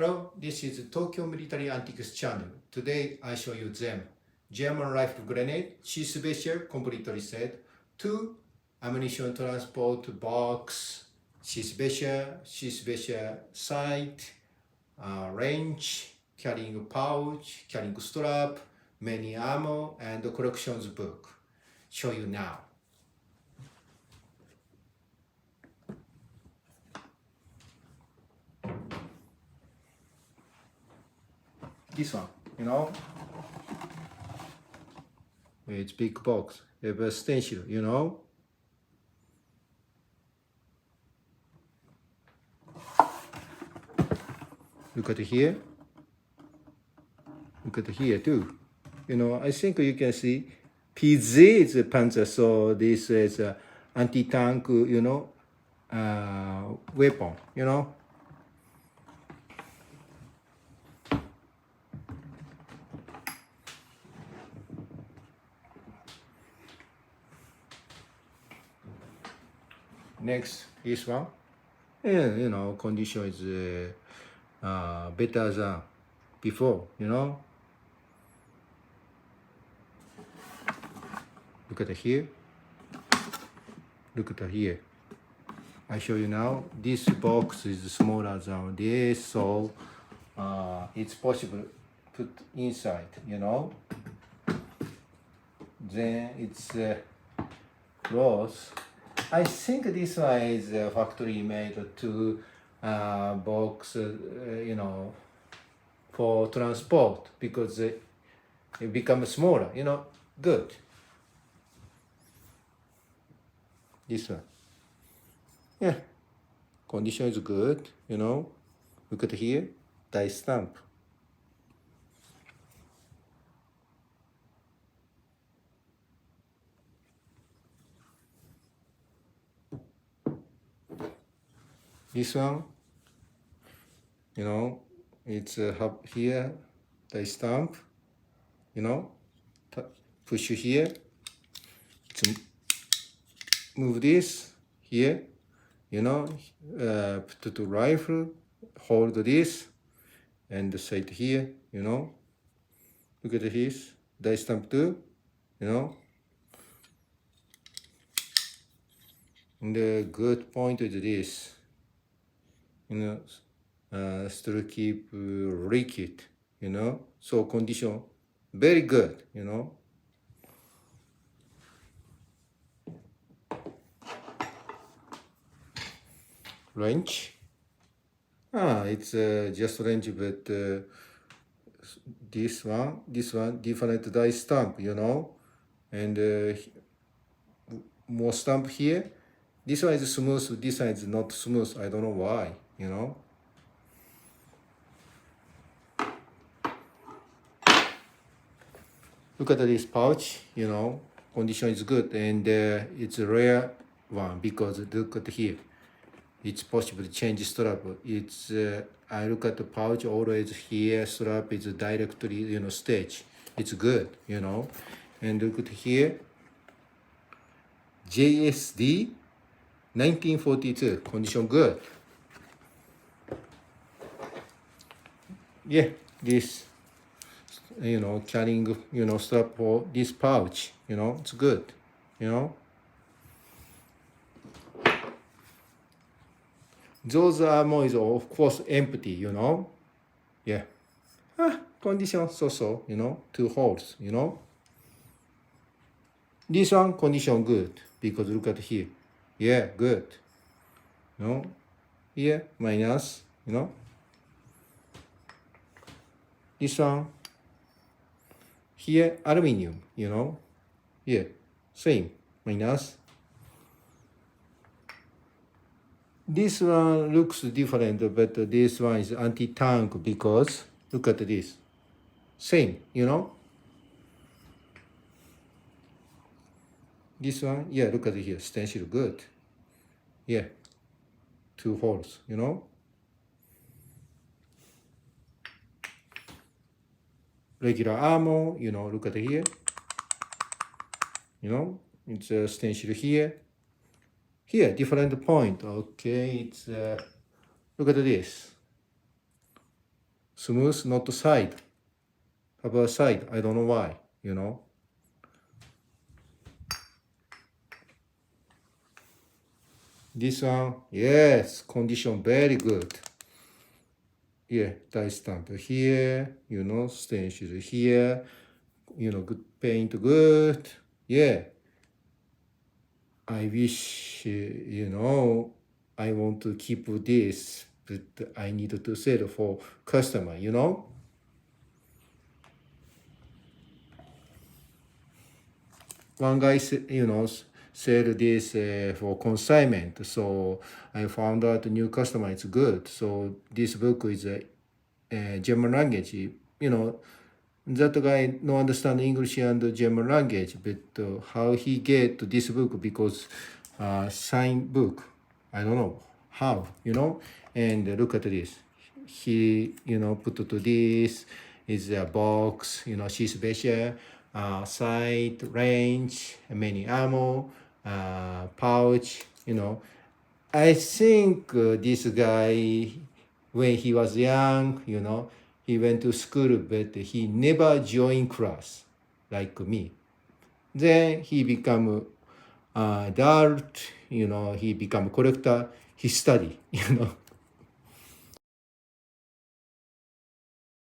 Hello, this is Tokyo Military Antiques channel. Today I show you them. German rifle grenade, Schiessbecher, completely set. 2 ammunition transport box, Schiessbecher sight, range, carrying pouch, carrying strap, many ammo, and collections book. Show you now. This one, it's big box. You have a stencil, Look at here. Look at here too. I think you can see PZ is a Panzer, so this is a anti-tank, weapon, Next, this one. And, condition is better than before, Look at here. Look at here. I show you now. This box is smaller than this, so it's possible to put inside, Then it's close. I think this one is factory made to box, for transport because it becomes smaller, Good. This one. Yeah. Condition is good, Look at here. Die stamp. This one, it's here, the stamp, push here, move this here, put the rifle, hold this, and set here, Look at this, die stamp too, And the good point is this. Still keep liquid, so condition very good, Range, it's just range, but this one different die stamp, and more stamp here. This one is smooth, this one is not smooth. I don't know why, Look at this pouch, condition is good, and it's a rare one because look at here. It's possible to change strap. It's I look at the pouch, always here strap is directly, stitch. It's good, And look at here. JSD 1942, condition good. Yeah, this, carrying, strap for this pouch, it's good, Those ammo is of course empty, Yeah. Condition so, 2 holes, This one condition good because look at here. Yeah, good. Here, minus, This one, here, aluminum, Here, same, minus. This one looks different, but this one is anti-tank because look at this. Same, This one, yeah, look at here, stencil good. Yeah, 2 holes, Regular ammo, look at here. It's a stencil here. Here, different point. Okay, it's look at this. Smooth, not side. Have a side. I don't know why, you know. This one, yes, condition very good. Yeah, die stamp here, you know, stencil here, you know, good paint, good. Yeah. I wish, you know, I want to keep this, but I need to sell for customer, you know. One guy, you know, sell this for consignment. So I found out the new customer is good. So this book is a German language. You know, that guy no understand English and German language, but how he get this book because sign book, I don't know how, you know. And look at this. He, you know, put to this is a box, you know, Schiessbecher, sight, range, many ammo, pouch, you know. I think this guy, when he was young, you know, he went to school, but he never joined class like me. Then he become adult, you know, he become collector, he study, you know.